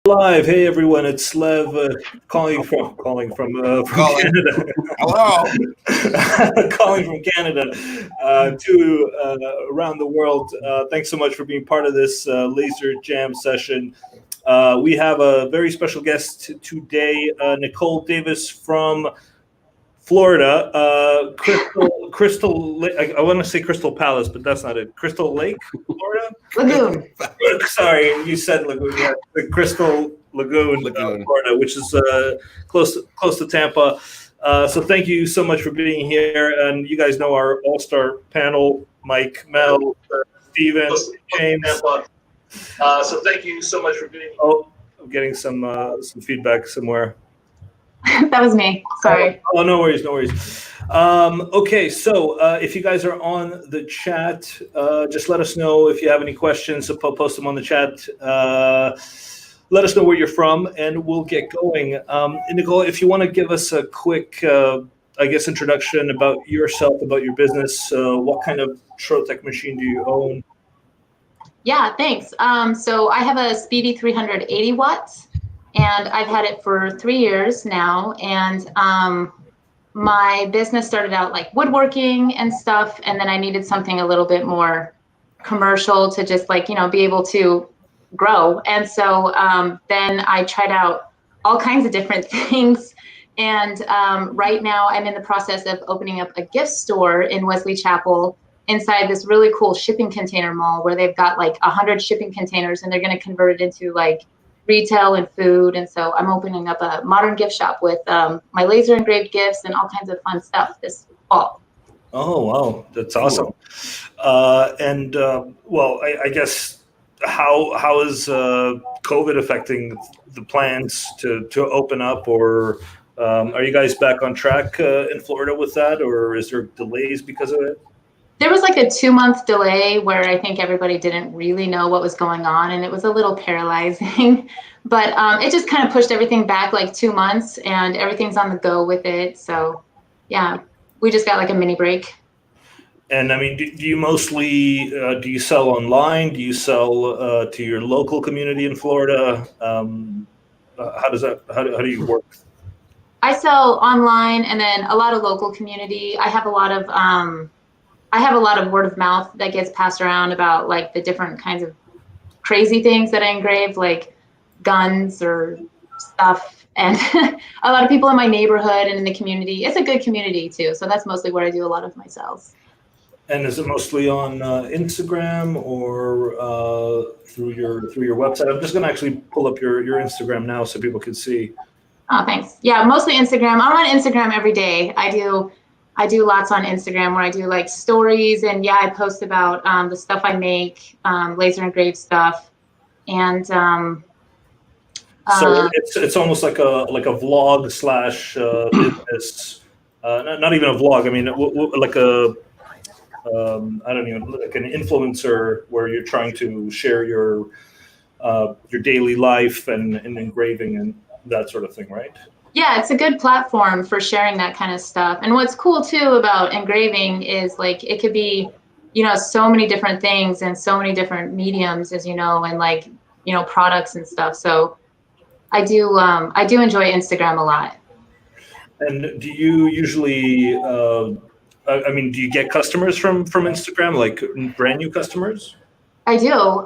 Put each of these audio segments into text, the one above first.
Live. Hey everyone, it's Lev from Calling. Canada. Hello. Calling from Canada to around the world. Thanks so much for being part of this laser jam session. We have a very special guest today, Nickole Davis from Florida. Crystal. I want to say Crystal Palace, but that's not it. Crystal Lake, Florida. Lagoon. Sorry, you said Lagoon. Yeah, the Crystal Lagoon, Florida, which is close to Tampa. So thank you so much for being here. And you guys know our all-star panel: Mike, Mel, Steven, James. So thank you so much for being. Oh, I'm getting some feedback somewhere. That was me. Sorry. Oh, no worries, no worries. Okay, so if you guys are on the chat, just let us know if you have any questions. So post them on the chat. Let us know where you're from, and we'll get going. Nickole, if you want to give us a quick, introduction about yourself, about your business, what kind of Trotec machine do you own? Yeah, thanks. So I have a Speedy 380 watts. And I've had it for 3 years now. And my business started out like woodworking and stuff. And then I needed something a little bit more commercial to just be able to grow. And so then I tried out all kinds of different things. And right now I'm in the process of opening up a gift store in Wesley Chapel inside this really cool shipping container mall where they've got like 100 shipping containers, and they're going to convert it into like retail and food. And so I'm opening up a modern gift shop with my laser engraved gifts and all kinds of fun stuff this fall. Oh, wow. That's awesome. I guess how is COVID affecting the plans to open up, or are you guys back on track in Florida with that, or is there delays because of it? There was like a 2-month delay where I think everybody didn't really know what was going on, and it was a little paralyzing, but it just kind of pushed everything back like 2 months, and everything's on the go with it. So yeah, we just got like a mini break. And I mean, do you mostly, do you sell online? Do you sell to your local community in Florida? How do you work? I sell online and then a lot of local community. I have a lot of word of mouth that gets passed around about like the different kinds of crazy things that I engrave, like guns or stuff. And a lot of people in my neighborhood and in the community. It's a good community too. So that's mostly where I do a lot of my sales. And is it mostly on Instagram or through your website? I'm just going to actually pull up your Instagram now so people can see. Oh, thanks. Yeah, mostly Instagram. I'm on Instagram every day. I do lots on Instagram where I do like stories, and yeah, I post about the stuff I make, laser engraved stuff, and so it's almost like a vlog slash business, not even a vlog. I mean, like a I don't even like an influencer where you're trying to share your daily life and engraving and that sort of thing, right? Yeah, it's a good platform for sharing that kind of stuff. And what's cool too about engraving is like it could be, so many different things and so many different mediums, as you know, and like, products and stuff. So I do enjoy Instagram a lot. And do you usually, do you get customers from Instagram, like brand new customers? I do,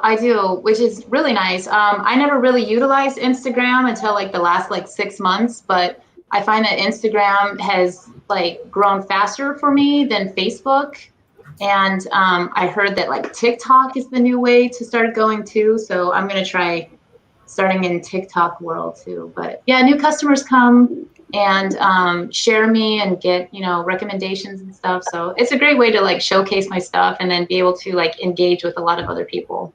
which is really nice. I never really utilized Instagram until like the last 6 months, but I find that Instagram has like grown faster for me than Facebook. And I heard that like TikTok is the new way to start going too. So I'm going to try starting in TikTok world too. But yeah, new customers come and share me and get, recommendations and stuff. So it's a great way to like showcase my stuff and then be able to like engage with a lot of other people.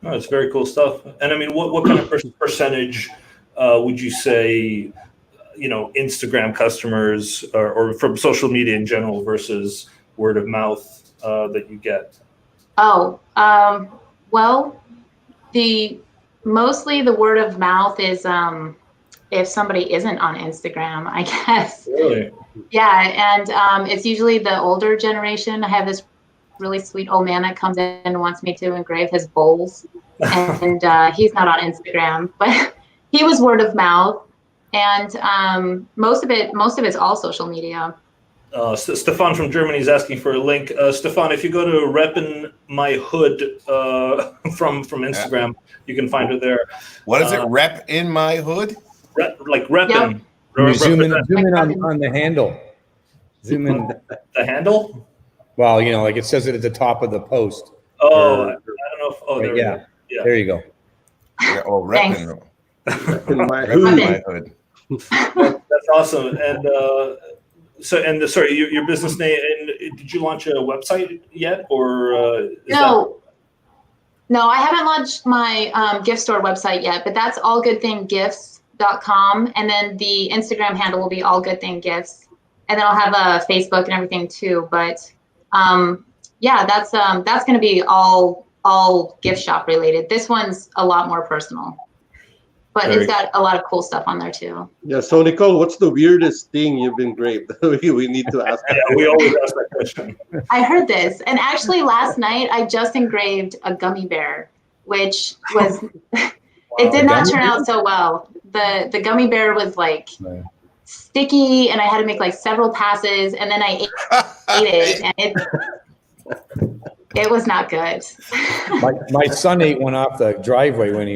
Oh, it's very cool stuff. And I mean, what kind of percentage would you say, Instagram customers or from social media in general versus word of mouth that you get? Oh, well, mostly the word of mouth is if somebody isn't on Instagram, I guess. Really? Yeah, and it's usually the older generation. I have this really sweet old man that comes in and wants me to engrave his bowls. And he's not on Instagram, but he was word of mouth. And most of it's all social media. Stefan from Germany is asking for a link. Stefan, if you go to Reppin' My Hood from Instagram, you can find her there. What is it? Rep in my hood? Like Reppin'. Yep. Zoom in on the handle. Zoom in. The handle? Well, you know, like it says it at the top of the post. Oh, I don't know if. Oh, there. Yeah. There you go. Yeah, oh, repping. In my hood. That's awesome. And sorry, your business name. And did you launch a website yet, or no? No, I haven't launched my gift store website yet, but that's allgoodthinggifts.com, and then the Instagram handle will be allgoodthinggifts, and then I'll have a Facebook and everything too. But yeah, that's going to be all gift shop related. This one's a lot more personal, but it's got a lot of cool stuff on there too. Yeah. So Nickole, what's the weirdest thing you've engraved? We need to ask. Yeah, we always ask that question. I heard this, and actually last night I just engraved a gummy bear, which was it did not turn out so well. The gummy bear was like sticky, and I had to make like several passes, and then I ate it, and it was not good. My son ate one off the driveway when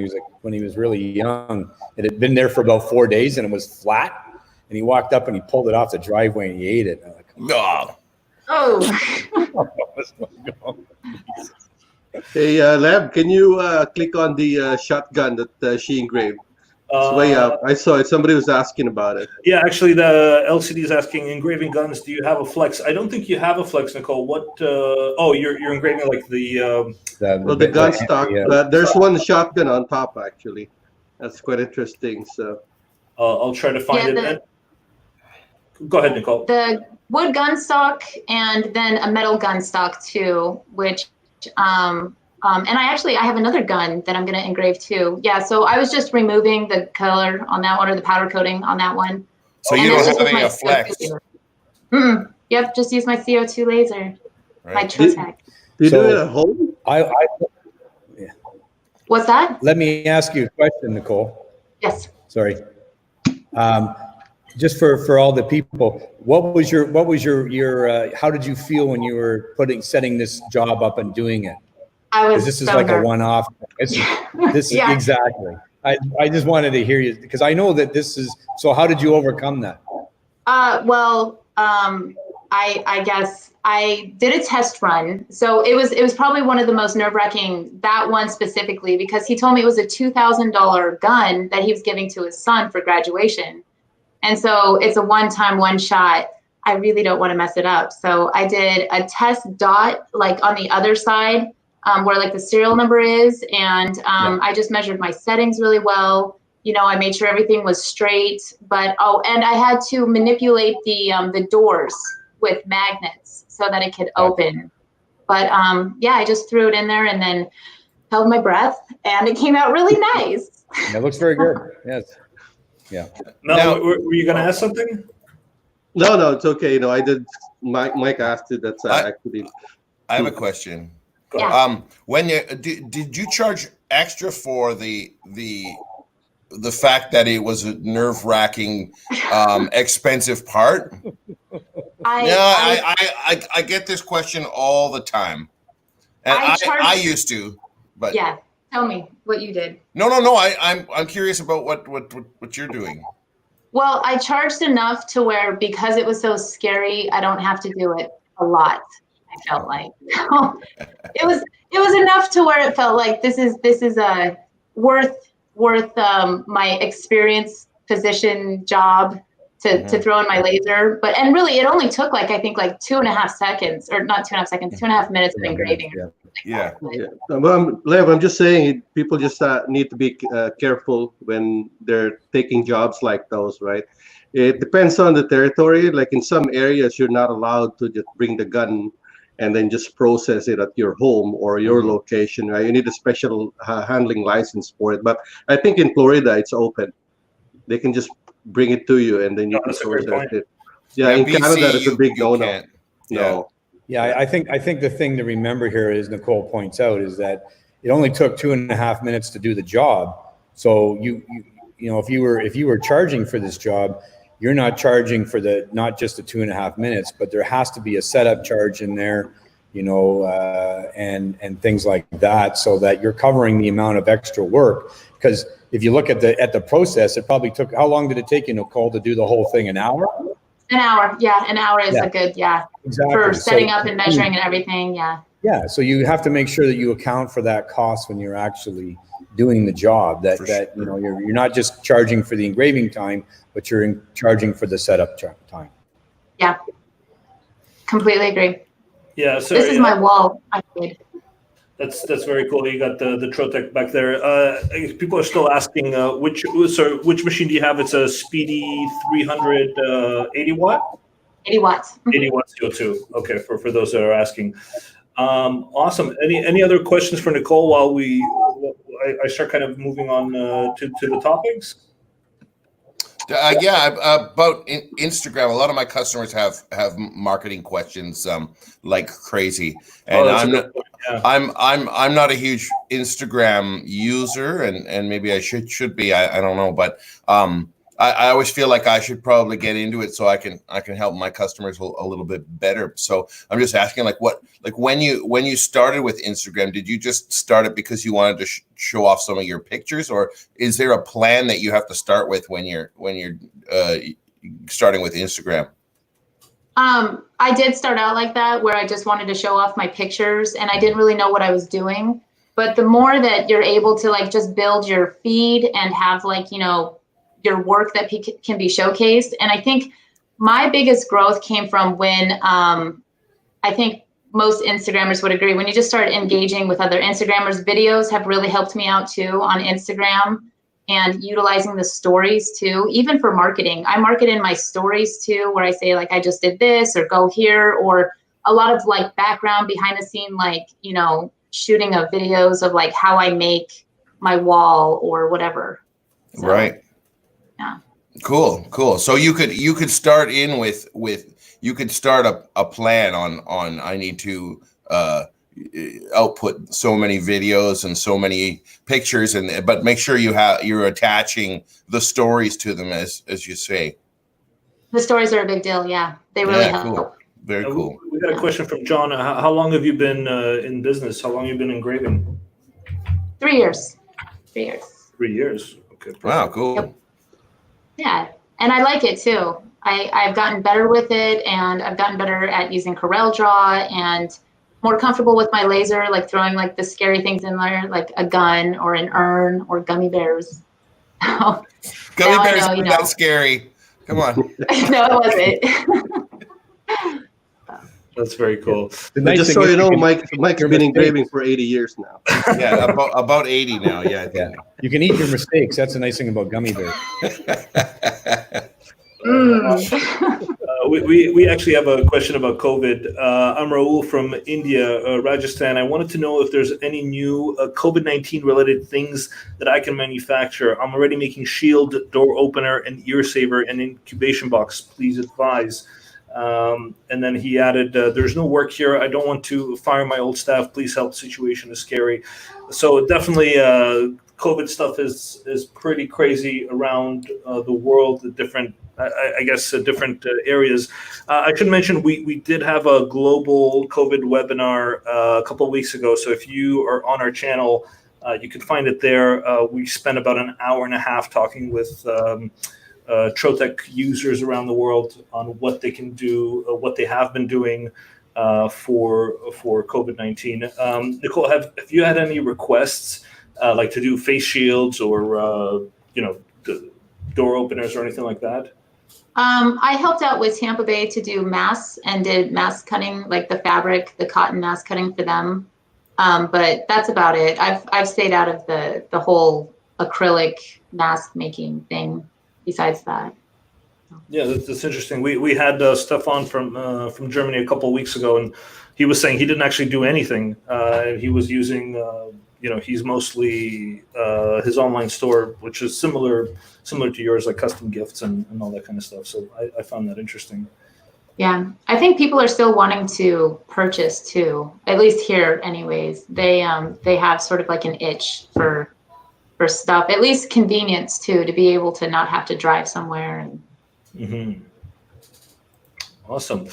he was really young. It had been there for about 4 days, and it was flat. And he walked up and he pulled it off the driveway and he ate it. No. Oh. Hey, Lev, can you click on the shotgun that she engraved? It's way up. I saw it. Somebody was asking about it. Yeah, actually, the LCD is asking, engraving guns, do you have a flex? I don't think you have a flex, Nickole. What? Oh, you're engraving like the gun stock. Yeah. There's one shotgun on top, actually. That's quite interesting. So I'll try to find it. Go ahead, Nickole. The wood gun stock and then a metal gun stock too, which and I have another gun that I'm going to engrave too. Yeah, so I was just removing the color on that one, or the powder coating on that one. So you don't have any flex? Yep, just use my CO2 laser, my Trotec. Do you do it at home? What's that? Let me ask you a question, Nickole. Yes. Sorry. Just for all the people, what was your how did you feel when you were setting this job up and doing it? This is like nervous. A one-off. Yeah. Exactly. I just wanted to hear you, because I know that this is. So how did you overcome that? I guess I did a test run. So it was probably one of the most nerve-wracking, that one specifically, because he told me it was a $2,000 gun that he was giving to his son for graduation. And so it's a one-time, one shot. I really don't want to mess it up. So I did a test dot, like on the other side, where like the serial number is. And I just measured my settings really well. You know, I made sure everything was straight, and I had to manipulate the doors with magnets so that it could open. But yeah, I just threw it in there and then held my breath, and it came out really nice. It looks very good. Yes. Yeah. Now, were you going to ask something? No, it's okay. You know, I did. Mike asked it. That's actually. I have a question. Yeah. When did you charge extra for the fact that it was a nerve-wracking, expensive part? I get this question all the time, and I used to, but yeah. Tell me what you did. No. I'm curious about what you're doing. Well, I charged enough to where, because it was so scary, I don't have to do it a lot. I felt like it was enough to where it felt like this is a worth my experience, physician job to throw in my laser. And really, it only took I think 2.5 seconds, or not 2.5 seconds, 2.5 minutes of engraving. Yeah. Well, Lev, I'm just saying, people just need to be careful when they're taking jobs like those, right? It depends on the territory. Like in some areas, you're not allowed to just bring the gun and then just process it at your home or your location, right? You need a special handling license for it. But I think in Florida, it's open. They can just bring it to you, and then you can process it. Yeah, in BC, Canada, that's a big no-no. Can't. No. Yeah, I think the thing to remember here, as Nickole points out, is that it only took 2.5 minutes to do the job. So you know, if you were charging for this job, you're not charging for not just the 2.5 minutes, but there has to be a setup charge in there, you know, and things like that, so that you're covering the amount of extra work. Because if you look at the process, it probably took, how long did it take you, Nickole, to do the whole thing? An hour? An hour, yeah. An hour is a good, exactly, for setting up and measuring and everything, Yeah, so you have to make sure that you account for that cost when you're actually doing the job. That you know, you're not just charging for the engraving time, but you're charging for the setup time. Yeah, completely agree. Yeah, so this is my wall I made. That's very cool. You got the Trotec back there. People are still asking which machine do you have? It's a Speedy 380 watt. 80 watts. 80 watt CO2. Okay, for those that are asking. Awesome. Any other questions for Nickole while I start kind of moving on to the topics? About Instagram. A lot of my customers have marketing questions like crazy, and I'm not a huge Instagram user, and maybe I should be. I don't know, but I always feel like I should probably get into it so I can help my customers a little bit better. So I'm just asking, when you started with Instagram, did you just start it because you wanted to show off some of your pictures, or is there a plan that you have to start with when you're starting with Instagram? I did start out like that, where I just wanted to show off my pictures, and I didn't really know what I was doing. But the more that you're able to like just build your feed and have like, you know, your work that can be showcased. And I think my biggest growth came from when I think most Instagrammers would agree, when you just start engaging with other Instagrammers. Videos have really helped me out too on Instagram, and utilizing the stories too, even for marketing. I market in my stories too, where I say like, I just did this, or go here, or a lot of like background behind the scene, like, you know, shooting of videos of like how I make my wall or whatever. So, right. Yeah. Cool. So you could start in with you could start a plan on I need to output so many videos and so many pictures, but make sure you're attaching the stories to them as you say. The stories are a big deal. Yeah, they really help. Cool. Very cool. We got a question from John. How long have you been in business? How long have you been engraving? 3 years. 3 years. 3 years. Okay. Perfect. Wow. Cool. Yep. Yeah, and I like it too. I've gotten better with it, and I've gotten better at using Corel Draw, and more comfortable with my laser, like throwing like the scary things in there, like a gun or an urn or gummy bears. Gummy bears aren't that scary. Come on. No, it wasn't. That's very cool. Just so you know, Mike's been engraving for 80 years now. Yeah, about 80 now. Yeah, I think. You can eat your mistakes. That's the nice thing about gummy bears. We actually have a question about COVID. I'm Raul from India, Rajasthan. I wanted to know if there's any new COVID-19 related things that I can manufacture. I'm already making shield, door opener, and ear saver and incubation box. Please advise. And then he added, there's no work here. I don't want to fire my old staff. Please help. The situation is scary. So definitely COVID stuff is pretty crazy around the world, the different, I guess, different areas. I should mention we did have a global COVID webinar a couple of weeks ago. So if you are on our channel, you can find it there. We spent about an hour and a half talking with Trotec users around the world on what they can do, what they have been doing for COVID-19. Nickole, have you had any requests like to do face shields or door openers or anything like that? I helped out with Tampa Bay to do masks and did mask cutting, like the fabric, the cotton mask cutting for them. But that's about it. I've stayed out of the whole acrylic mask making thing. Besides that, yeah, that's interesting. We had Stefan from Germany a couple of weeks ago, and he was saying he didn't actually do anything. He was using, he's mostly his online store, which is similar to yours, like custom gifts and all that kind of stuff. So I found that interesting. Yeah, I think people are still wanting to purchase too, at least here anyways. They have sort of like an itch for stuff, at least convenience too, to be able to not have to drive somewhere. And Awesome.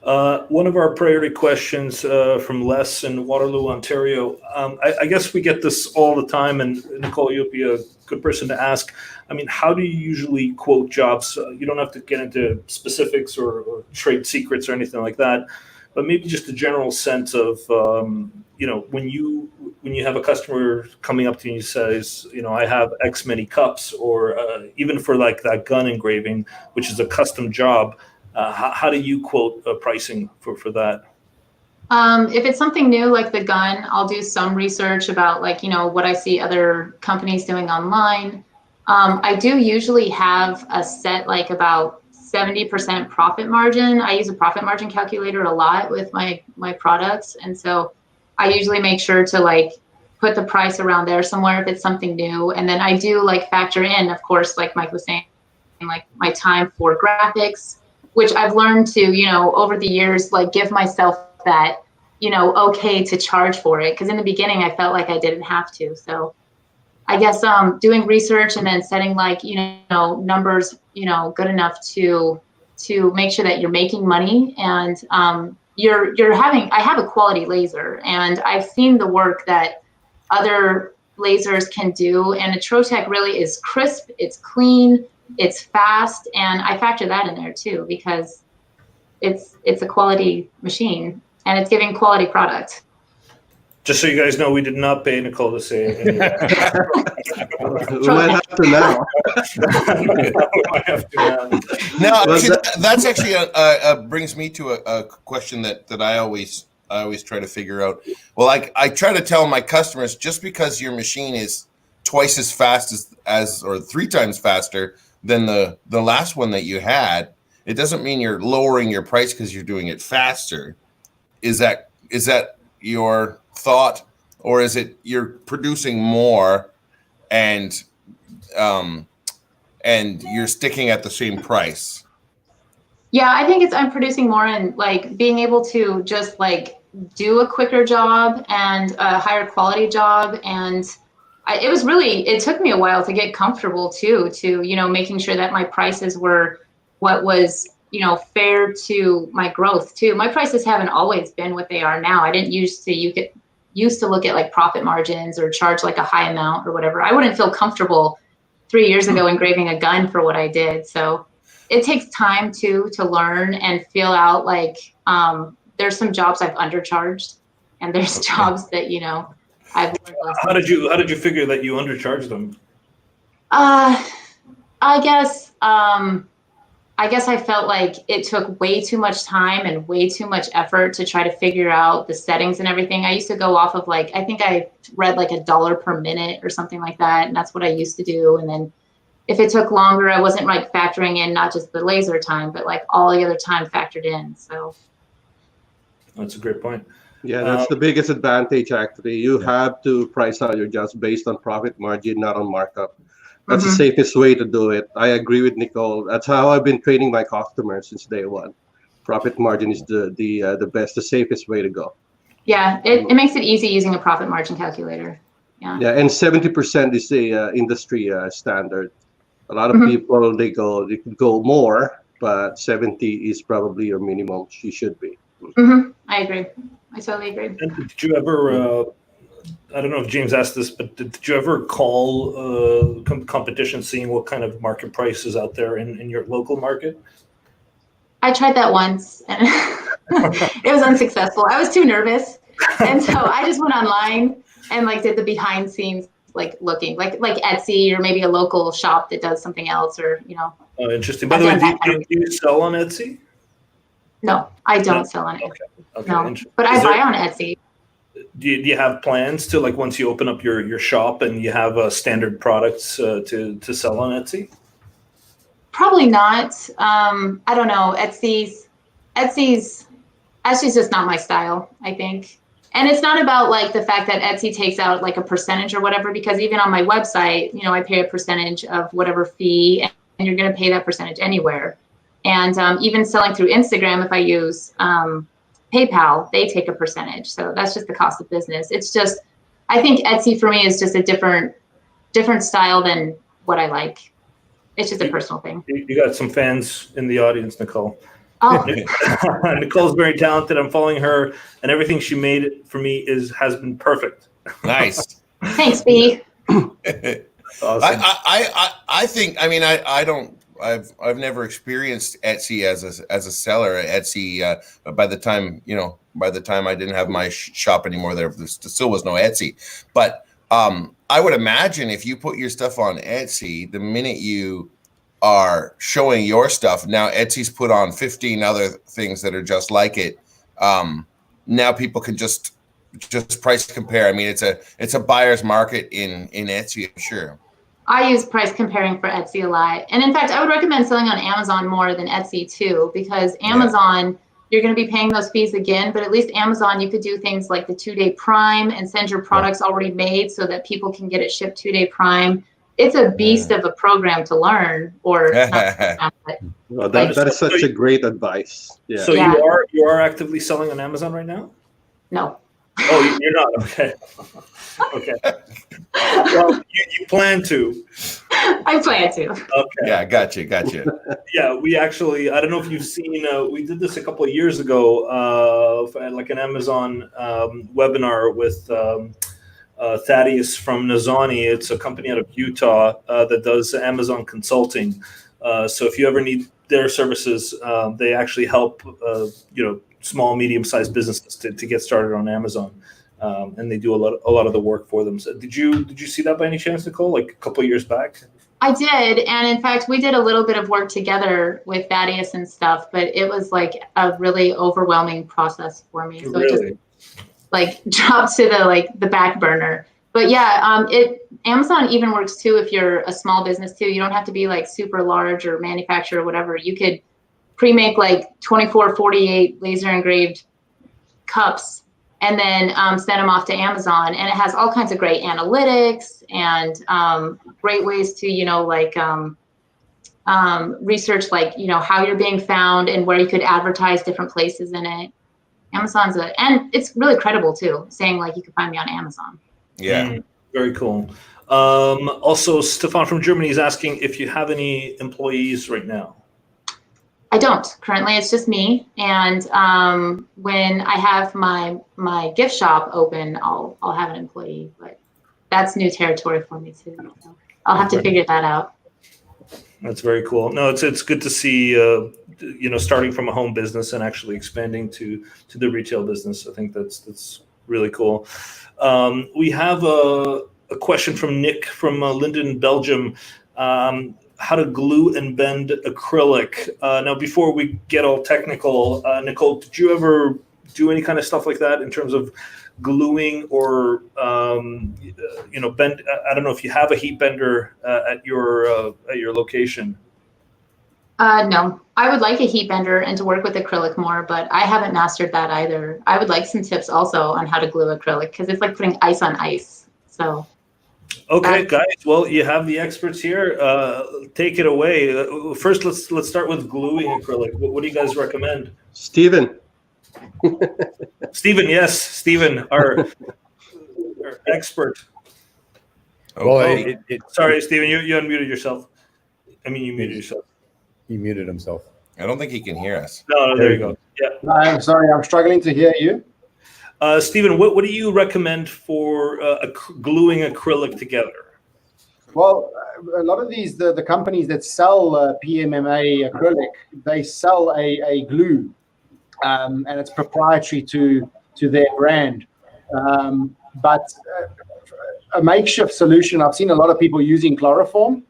One of our priority questions from Les in Waterloo, Ontario. I guess we get this all the time, and Nickole, you'll be a good person to ask. I mean, how do you usually quote jobs? You don't have to get into specifics or trade secrets or anything like that, but maybe just a general sense of, when you have a customer coming up to you and says, I have X many cups, or even for like that gun engraving, which is a custom job. How do you quote pricing for that? If it's something new like the gun, I'll do some research about what I see other companies doing online. I do usually have a set like about 70% profit margin. I use a profit margin calculator a lot with my products, and so I usually make sure to put the price around there somewhere if it's something new. And then I do factor in, of course, like Mike was saying, my time for graphics, which I've learned to, over the years, give myself that, okay to charge for it. Because in the beginning, I felt like I didn't have to. So I guess doing research and then setting numbers, good enough to make sure that you're making money and I have a quality laser, and I've seen the work that other lasers can do. And a Trotec really is crisp, it's clean, it's fast, and I factor that in there too because it's a quality machine and it's giving quality product. Just so you guys know, we did not pay Nickole to say it. We might have to now. No, actually, that's actually brings me to a question that I always try to figure out. Well, I try to tell my customers, just because your machine is twice as fast as or 3 times faster than the last one that you had, it doesn't mean you're lowering your price because you're doing it faster. Is that your thought, or is it you're producing more and you're sticking at the same price? Yeah, I think I'm producing more and being able to just do a quicker job and a higher quality job. And it took me a while to get comfortable too, to, making sure that my prices were what was, fair to my growth too. My prices haven't always been what they are now. I didn't used to look at profit margins or charge a high amount or whatever. I wouldn't feel comfortable 3 years ago engraving a gun for what I did. So it takes time to learn and feel out there's some jobs I've undercharged and there's jobs that, I've learned less. How did you figure that you undercharged them? I guess I felt like it took way too much time and way too much effort to try to figure out the settings and everything. I used to go off of I think I read $1 per minute or something like that. And that's what I used to do. And then if it took longer, I wasn't factoring in not just the laser time, but all the other time factored in. So that's a great point. Yeah, that's the biggest advantage actually. You have to price out your jobs based on profit margin, not on markup. That's the safest way to do it. I agree with Nickole. That's how I've been training my customers since day one. Profit margin is the best, the safest way to go. Yeah, it makes it easy using a profit margin calculator. Yeah. Yeah, and 70% is the industry standard. A lot of people they could go more, but 70 is probably your minimum. She should be. I agree. I totally agree. And did you ever? I don't know if James asked this, but did you ever call competition, seeing what kind of market price is out there in your local market? I tried that once and it was unsuccessful. I was too nervous. And so I just went online and did the behind scenes, looking like Etsy or maybe a local shop that does something else or, Oh, interesting. By the way, do you sell on Etsy? No, I don't sell on Etsy. Okay. No, but I buy on Etsy. Do you have plans to once you open up your shop and you have standard products to sell on Etsy? Probably not. I don't know. Etsy's just not my style, I think. And it's not about the fact that Etsy takes out a percentage or whatever, because even on my website, I pay a percentage of whatever fee, and you're going to pay that percentage anywhere. And even selling through Instagram, if I use PayPal, they take a percentage. So that's just the cost of business. It's just, I think Etsy for me is just a different style than what I like. It's just a personal thing. You got some fans in the audience, Nickole. Oh, Nicole's very talented. I'm following her, and everything she made for me has been perfect. Nice. thanks, B. Awesome. I think, I mean, I've never experienced Etsy as a seller. Etsy, by the time I didn't have my shop anymore, there still was no Etsy. But I would imagine if you put your stuff on Etsy, the minute you are showing your stuff, now Etsy's put on 15 other things that are just like it. Now people can just price compare. I mean, it's a buyer's market in Etsy, I'm sure. I use price comparing for Etsy a lot. And in fact, I would recommend selling on Amazon more than Etsy too, because Amazon, you're going to be paying those fees again, but at least Amazon, you could do things like the 2-day Prime and send your products already made so that people can get it shipped 2-day Prime. It's a beast of a program to learn, or not, well, that is such a great advice. Yeah. So you are actively selling on Amazon right now? No. Oh, you're not. Okay. Okay. Well, you plan to. I plan to. Okay. Yeah, gotcha. Yeah, we actually, I don't know if you've seen, we did this a couple of years ago, for like an Amazon webinar with Thaddeus from Nazani. It's a company out of Utah that does Amazon consulting. So if you ever need their services, they actually help, small, medium-sized businesses to get started on Amazon. And they do a lot of the work for them. So did you see that by any chance, Nickole, like a couple of years back? I did. And in fact, we did a little bit of work together with Thaddeus and stuff, but it was like a really overwhelming process for me. So Really? it just like dropped to the back burner. But yeah, Amazon even works too if you're a small business too. You don't have to be like super large or manufacturer or whatever. You could pre-make like 24, 48 laser engraved cups and then send them off to Amazon. And it has all kinds of great analytics and great ways to, research, like, how you're being found and where you could advertise different places in it. Amazon's and it's really credible too, saying like, you can find me on Amazon. Yeah. Very cool. Also, Stefan from Germany is asking if you have any employees right now. I don't currently. It's just me. And when I have my gift shop open, I'll have an employee. But that's new territory for me too. So I'll have to figure that out. That's very cool. No, it's good to see starting from a home business and actually expanding to the retail business. I think that's really cool. We have a question from Nick from Linden, Belgium. How to glue and bend acrylic. Now, before we get all technical, Nickole, did you ever do any kind of stuff like that in terms of gluing or, bend? I don't know if you have a heat bender at your location. No, I would like a heat bender and to work with acrylic more, but I haven't mastered that either. I would like some tips also on how to glue acrylic because it's like putting ice on ice. So. Okay, guys. Well, you have the experts here. Take it away. First, let's start with gluing acrylic. What do you guys recommend? Stephen. Stephen, yes, Stephen, our expert. Well, sorry, Stephen, you unmuted yourself. I mean, you muted yourself. He muted himself. I don't think he can hear us. No, there you go. Yeah. I'm sorry, I'm struggling to hear you. Stephen, what do you recommend for gluing acrylic together? Well, a lot of these, the companies that sell PMMA acrylic, they sell a glue, and it's proprietary to their brand. But a makeshift solution, I've seen a lot of people using chloroform,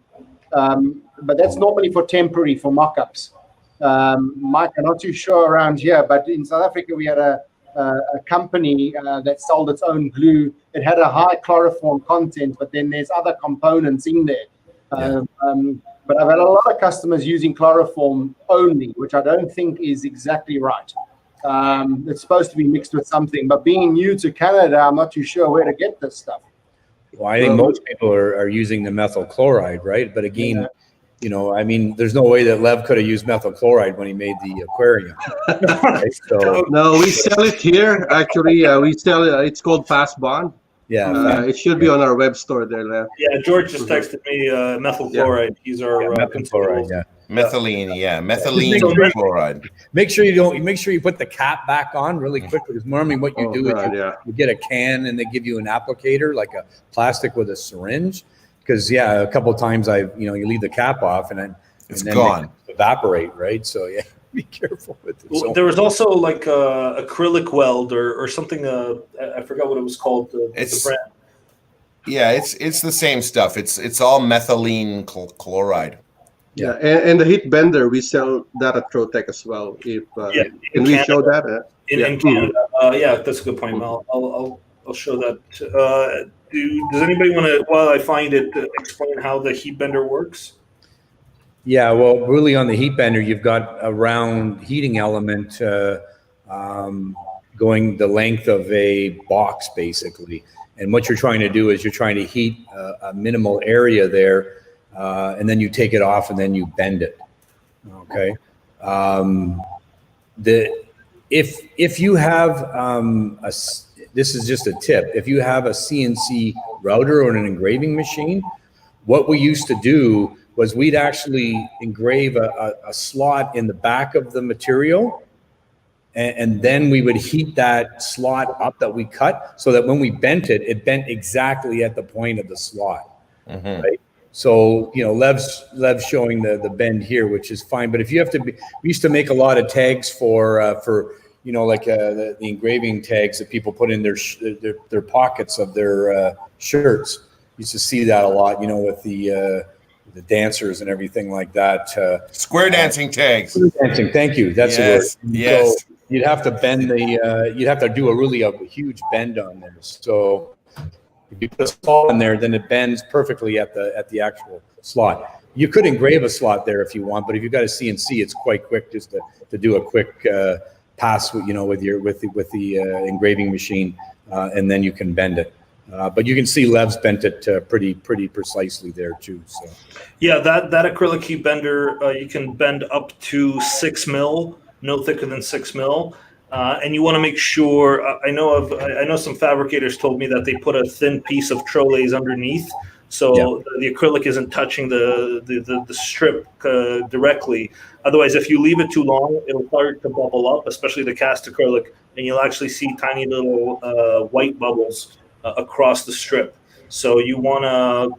but that's normally for temporary, for mock-ups. Mike, I'm not too sure around here, but in South Africa, we had a company that sold its own glue. It had a high chloroform content, but then there's other components in there. But I've had a lot of customers using chloroform only, which I don't think is exactly right. It's supposed to be mixed with something, but being new to Canada, I'm not too sure where to get this stuff. Well, I think most people are using the methyl chloride, right? But again, you know, I mean, there's no way that Lev could have used methyl chloride when he made the aquarium. Right? So No, we sell it here. Actually, we sell it. It's called Fast Bond. yeah, It should be on our web store there, Lev. Yeah, George just texted me methyl chloride. He's our methyl chloride. Yeah. Methylene, Just chloride. Make sure you put the cap back on really quick, because normally what you do is you get a can and they give you an applicator, like a plastic with a syringe. Because a couple of times you leave the cap off and then gone, evaporate, right? So yeah, be careful with it. Well, there was also like acrylic weld or something. I forgot what it was called. The brand. Yeah, it's the same stuff. It's all methylene chloride. Yeah, and the heat bender, we sell that at Trotec as well. If can we show that? In Canada? Yeah, that's a good point, Mel. I'll show that. Does anybody want to, while I find it, explain how the heat bender works? Yeah, well, really on the heat bender, you've got a round heating element going the length of a box, basically. And what you're trying to do is you're trying to heat a minimal area there, and then you take it off and then you bend it. Okay. If you have this is just a tip. If you have a CNC router or an engraving machine, what we used to do was we'd actually engrave a slot in the back of the material, and then we would heat that slot up that we cut, so that when we bent it, it bent exactly at the point of the slot. Right? So, Lev's showing the bend here, which is fine. But if you have to we used to make a lot of tags for like the engraving tags that people put in their pockets of their shirts. Used to see that a lot, with the dancers and everything like that. Square dancing tags. Square dancing, thank you. That's the word. Yes. So you'd have to bend you'd have to do a huge bend on there. So if you put a slot in there, then it bends perfectly at the actual slot. You could engrave a slot there if you want, but if you've got a CNC, it's quite quick just to do a quick pass, with the engraving machine, and then you can bend it. But you can see Lev's bent it pretty precisely there too. So yeah, that acrylic heat bender, you can bend up to 6 mil, no thicker than 6 mil. And you want to make sure. I know some fabricators told me that they put a thin piece of trolleys underneath, so the acrylic isn't touching the strip directly. Otherwise, if you leave it too long, it'll start to bubble up, especially the cast acrylic, and you'll actually see tiny little white bubbles across the strip. So you want to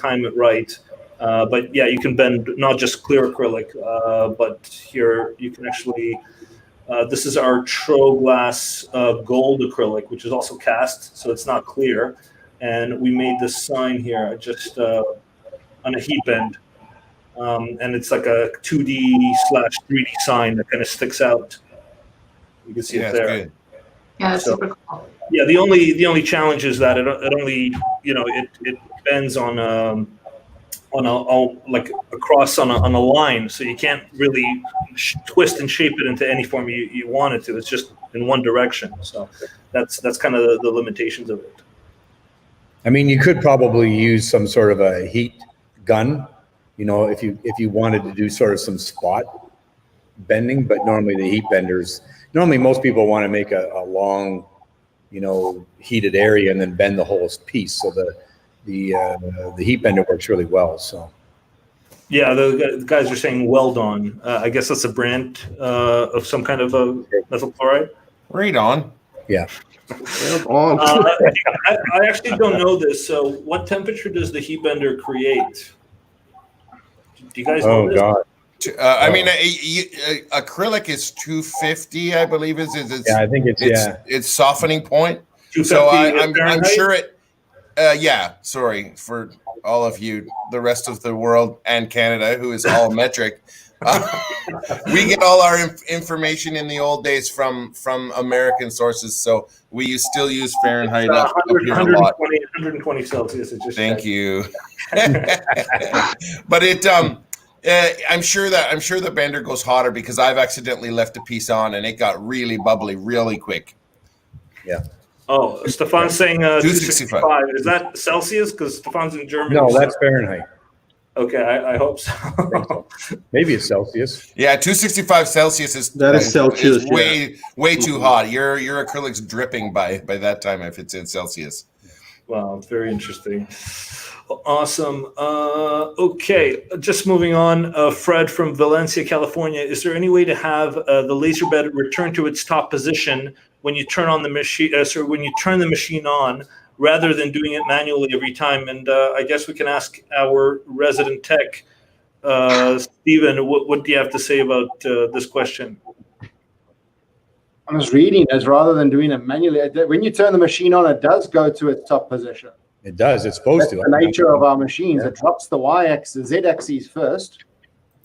time it right. But yeah, you can bend not just clear acrylic, but here you can actually. This is our Troglass gold acrylic, which is also cast, so it's not clear. And we made this sign here just on a heat bend. And it's like a 2D/3D sign that kind of sticks out. You can see it there. Good. Yeah, that's super cool. Yeah, the only challenge is that it only it bends on like across on a line, so you can't really twist and shape it into any form you want it to. It's just in one direction. So that's kind of the limitations of it. I mean, you could probably use some sort of a heat gun, if you wanted to do sort of some spot bending. But normally the heat benders, most people want to make a long, heated area and then bend the whole piece. So the heat bender works really well. So yeah, the guys are saying weld on. I guess that's a brand of some kind of a methyl chloride. Right on. Yeah. I actually don't know this. So what temperature does the heat bender create? Do you guys know this? God. I mean, acrylic is 250, I believe. I think it's softening point. So I'm sure it. Sorry for all of you, the rest of the world and Canada, who is all metric. We get all our information in the old days from American sources, so we still use Fahrenheit up here a lot. 120 Celsius. Thank you. But I'm sure the bender goes hotter because I've accidentally left a piece on and it got really bubbly really quick. Yeah. Oh, Stefan's saying 265. Is that Celsius? Because Stefan's in Germany. No, that's Fahrenheit. Okay, I hope so. Maybe it's Celsius. Yeah, 265 Celsius is Celsius, way too hot. Your acrylic's dripping by that time if it's in Celsius. Wow, very interesting. Awesome. Okay, just moving on. Fred from Valencia, California. Is there any way to have the laser bed return to its top position when you turn on the machine? When you turn the machine on, rather than doing it manually every time? And I guess we can ask our resident tech, Stephen. What do you have to say about this question? I was reading as rather than doing it manually, when you turn the machine on, it does go to its top position. It does. It's supposed That's to. the nature of our machines. It drops the Z-axis first,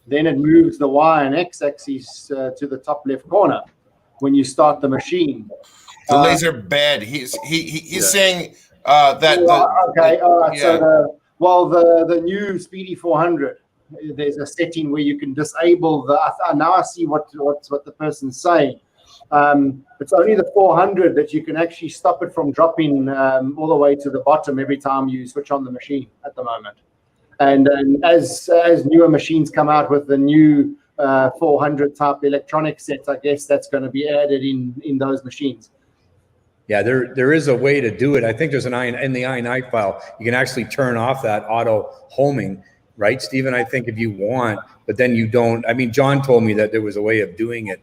then it moves the Y and X-axis to the top left corner when you start the machine. The laser bed. He's saying that. Okay, all right. Yeah. So the new Speedy 400, there's a setting where you can disable the. Now I see what the person's saying. It's only the 400 that you can actually stop it from dropping all the way to the bottom every time you switch on the machine at the moment. And as newer machines come out with the new 400 type electronic sets, I guess that's going to be added in those machines. Yeah, there is a way to do it. I think there's in the INI file, you can actually turn off that auto homing, right, Stephen? I think if you want, but then you don't. I mean, John told me that there was a way of doing it.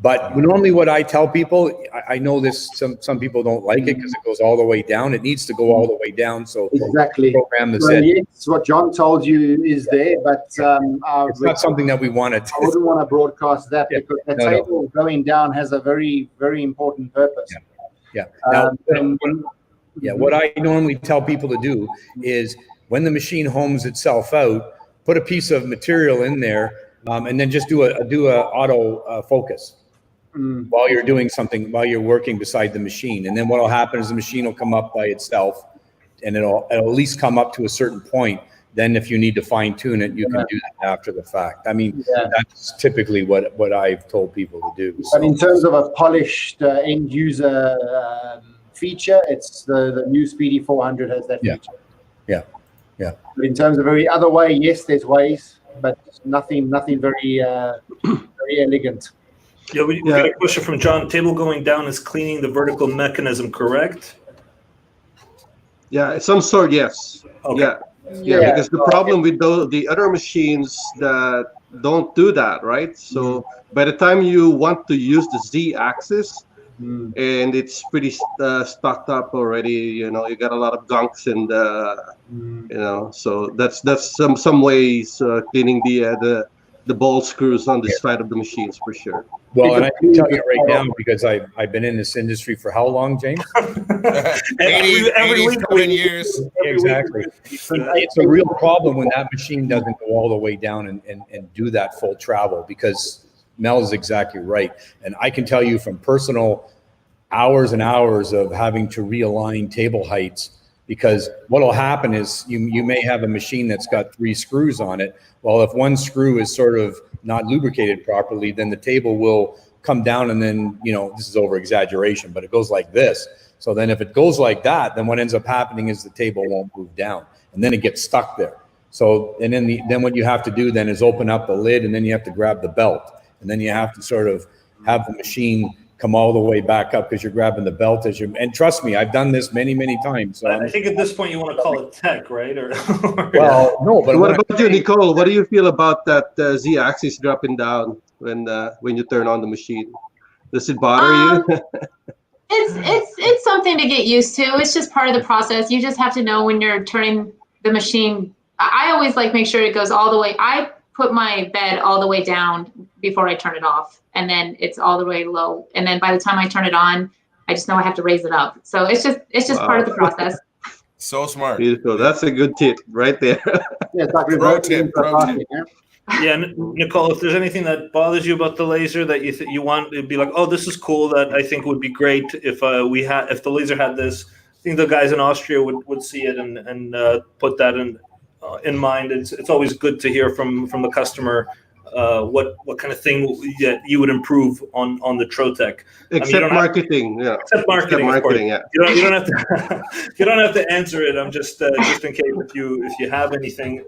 But normally what I tell people, I know this, some people don't like it because it goes all the way down. It needs to go all the way down. So exactly. Program the set. Yes, what John told you is there, but it's not something that we wanted. I wouldn't want to broadcast that because the table going down has a very, very important purpose. Yeah. Now, what I normally tell people to do is when the machine homes itself out, put a piece of material in there, and then just do a auto focus. While you're doing something, while you're working beside the machine. And then what will happen is the machine will come up by itself and it'll at least come up to a certain point. Then if you need to fine tune it, you can do that after the fact. I mean, that's typically what I've told people to do. But in terms of a polished end user feature, it's the new Speedy 400 has that feature. Yeah. But in terms of every other way, yes, there's ways, but nothing very very elegant. Yeah, we got a question from John. Table going down is cleaning the vertical mechanism, correct? Yeah, some sort, yes. Okay. Yeah, because the problem with the other machines that don't do that, right? So by the time you want to use the Z-axis, and it's pretty stocked up already, you got a lot of gunks and so that's some ways cleaning the ball screws on the side of the machines for sure. Well, and I can tell you right now, because I've been in this industry for how long, James? 87 years. Exactly. It's a real problem when that machine doesn't go all the way down and do that full travel, because Mel is exactly right. And I can tell you from personal hours and hours of having to realign table heights, because what will happen is you may have a machine that's got 3 screws on it. Well, if one screw is sort of not lubricated properly, then the table will come down and then, this is over exaggeration, but it goes like this. So then if it goes like that, then what ends up happening is the table won't move down and then it gets stuck there. So, and then what you have to do then is open up the lid, and then you have to grab the belt, and then you have to sort of have the machine come all the way back up because you're grabbing the belt and trust me, I've done this many times. So I think at this point you want to call it tech, right? Well, no, but what about you, Nickole? What do you feel about that Z-axis dropping down when you turn on the machine? Does it bother you? It's something to get used to. It's just part of the process. You just have to know when you're turning the machine. I always make sure it goes all the way. I put my bed all the way down before I turn it off, and then it's all the way low. And then by the time I turn it on, I just know I have to raise it up. So it's just part of the process. So smart. Beautiful. That's a good tip right there. Yeah, it's like pro tip. Yeah, Nickole, if there's anything that bothers you about the laser that you want, it'd be like, oh, this is cool. That I think would be great if if the laser had this. I think the guys in Austria would see it and put that in mind. It's always good to hear from the customer what kind of thing that you would improve on the Trotec. Except marketing, Except marketing, yeah. You don't have to you don't have to answer it. I'm just in case if you have anything.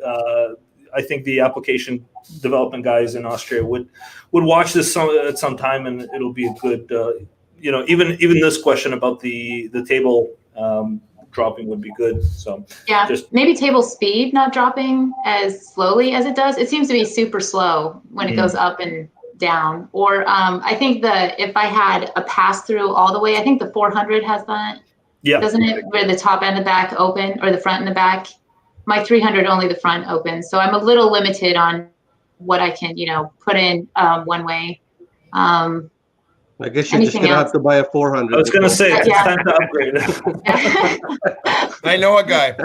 I think the application development guys in Austria would watch this at some time, and it'll be a good even this question about the table dropping would be good. So yeah, maybe table speed not dropping as slowly as it does. It seems to be super slow when it goes up and down. Or I think if I had a pass through all the way, I think the 400 has that. Yeah. Doesn't it? Where the top and the back open, or the front and the back? My 300 only the front opens, so I'm a little limited on what I can put in one way. I guess you're just going to have to buy a 400. I was going to say, it's time to upgrade. I know a guy.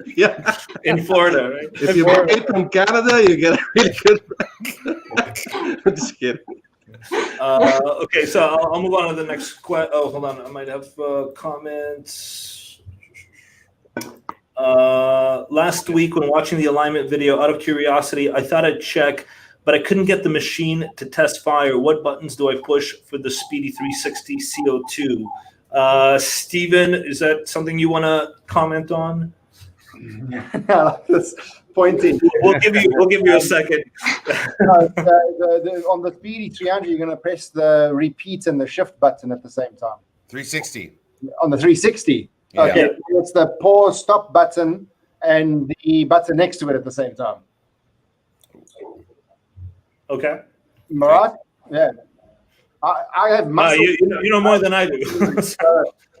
Yeah. In Florida, right? If you buy it from Canada, you get a really good. I'm just kidding. Okay, so I'll move on to the next question. Oh, hold on. I might have comments. Last week when watching the alignment video, out of curiosity, I thought I'd check, but I couldn't get the machine to test fire. What buttons do I push for the Speedy 360 CO2? Steven, is that something you want to comment on? This pointing. We'll give you a second. On the Speedy 300, you're going to press the repeat and the shift button at the same time. 360. On the 360. Yeah. Okay, it's the pause stop button and the button next to it at the same time. Okay. Right? Yeah. I have muscle. You know more than I do.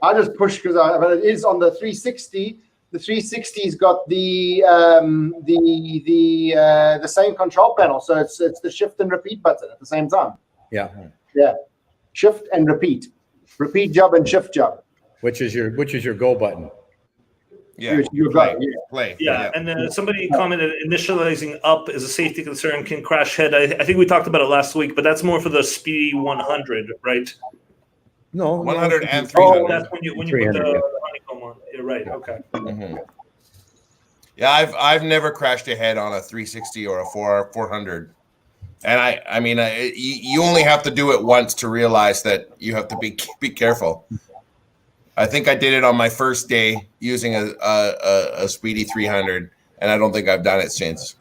I just push but it is on the 360. The 360's got the same control panel, so it's the shift and repeat button at the same time. Yeah. Yeah. Shift and repeat. Repeat job and shift job. Which is your go button. Yeah. Play. Yeah. And somebody commented initializing up is a safety concern, can crash head. I think we talked about it last week, but that's more for the Speedy 100, right? No, 100 and 300. Oh, that's when you put the honeycomb on. You're right. Okay. Mm-hmm. Yeah, I've never crashed a head on a 360 or a 400. And I mean, you only have to do it once to realize that you have to be careful. I think I did it on my first day using a Speedy 300, and I don't think I've done it since.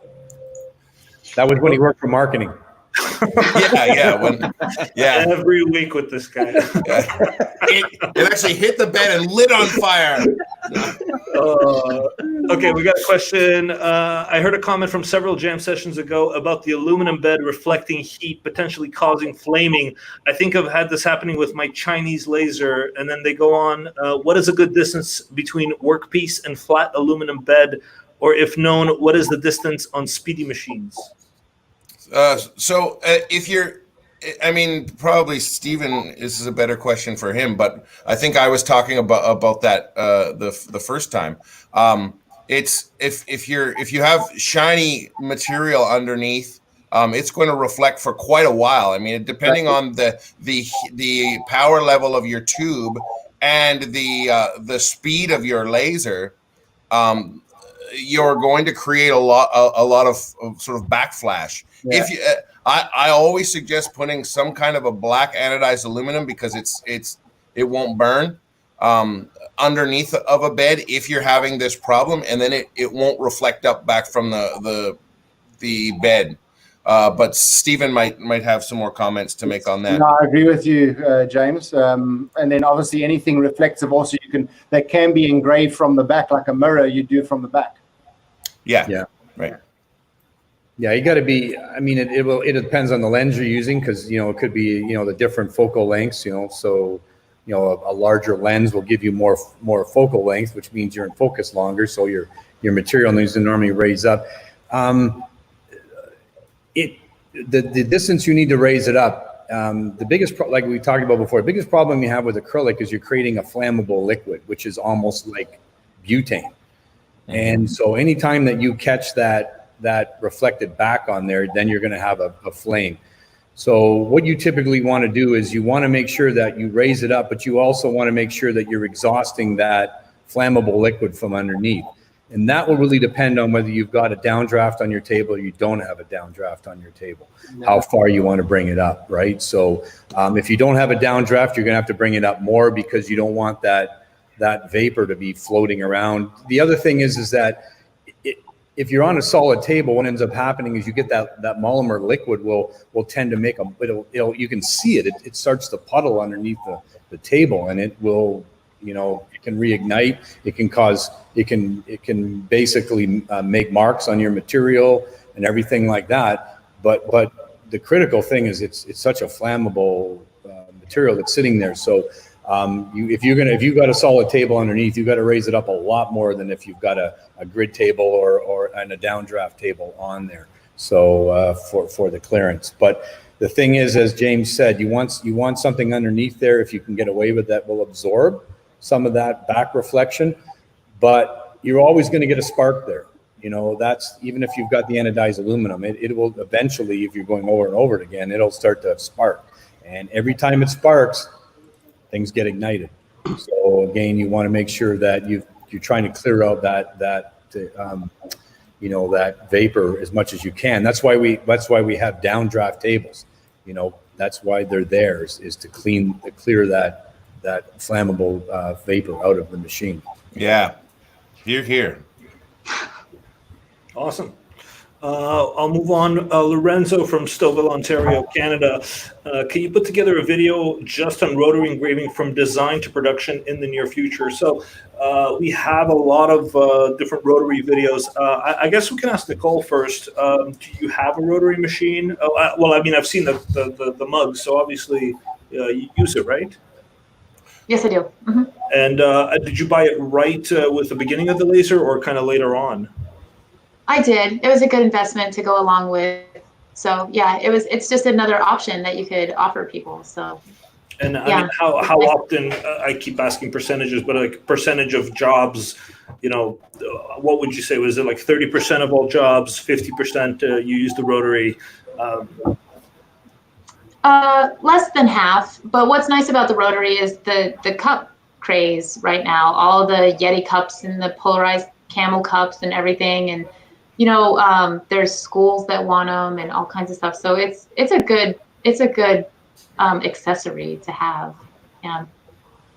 That was when he worked for marketing. Yeah. Every week with this guy. It actually hit the bed and lit on fire. Okay, we got a question. I heard a comment from several jam sessions ago about the aluminum bed reflecting heat, potentially causing flaming. I think I've had this happening with my Chinese laser. And then they go on, what is a good distance between workpiece and flat aluminum bed? Or if known, what is the distance on Speedy machines? So if you're, I mean, probably Stephen, this is a better question for him, but I think I was talking about that the first time. It's if you have shiny material underneath, it's going to reflect for quite a while. I mean, depending on the power level of your tube and the speed of your laser, you're going to create a lot of sort of backflash. Yeah. If you, I always suggest putting some kind of a black anodized aluminum because it won't burn underneath of a bed if you're having this problem, and then it won't reflect up back from the bed. But Stephen might have some more comments to make on that. No, I agree with you, James. And then obviously anything reflective also that can be engraved from the back, like a mirror, you do from the back. Yeah. Right. Yeah, you got to be. I mean, it depends on the lens you're using because it could be the different focal lengths. So a larger lens will give you more focal length, which means you're in focus longer. So your material needs to normally raise up. The distance you need to raise it up. The biggest, like we talked about before, the biggest problem you have with acrylic is you're creating a flammable liquid, which is almost like butane. Mm-hmm. And so anytime that you catch that reflected back on there, then you're going to have a flame. So what you typically want to do is you want to make sure that you raise it up, but you also want to make sure that you're exhausting that flammable liquid from underneath. And that will really depend on whether you've got a downdraft on your table or you don't have a downdraft on your table, how far you want to bring it up, right? So if you don't have a downdraft, you're going to have to bring it up more because you don't want that vapor to be floating around. The other thing is that if you're on a solid table, what ends up happening is you get that monomer liquid will tend to make you can see it. It starts to puddle underneath the table, and it will, it can reignite. It can basically make marks on your material and everything like that. But the critical thing is it's such a flammable material that's sitting there. So if you've got a solid table underneath, you've got to raise it up a lot more than if you've got a grid table or a downdraft table on there. So for the clearance. But the thing is, as James said, you want something underneath there if you can get away with that will absorb some of that back reflection, but you're always going to get a spark there. That's even if you've got the anodized aluminum, it will eventually, if you're going over and over it again, it'll start to spark. And every time it sparks, things get ignited. So again, you want to make sure that you're trying to clear out that vapor as much as you can. That's why we have downdraft tables. That's why they're there is to clear that flammable vapor out of the machine. Yeah, here. Awesome. I'll move on. Lorenzo from Stouffville, Ontario, Canada. Can you put together a video just on rotary engraving from design to production in the near future? So we have a lot of different rotary videos. I guess we can ask Nickole first. Do you have a rotary machine? I've seen the mugs, so obviously you use it, right? Yes, I do. Mm-hmm. And did you buy it right with the beginning of the laser or kind of later on? I did. It was a good investment to go along with. So yeah, it's just another option that you could offer people. So. And I mean, how often, I keep asking percentages, but like percentage of jobs, what would you say? Was it like 30% of all jobs, 50% you use the rotary? Less than half. But what's nice about the rotary is the cup craze right now. All the Yeti cups and the polarized camel cups and everything. And, there's schools that want them and all kinds of stuff. So it's a good accessory to have. And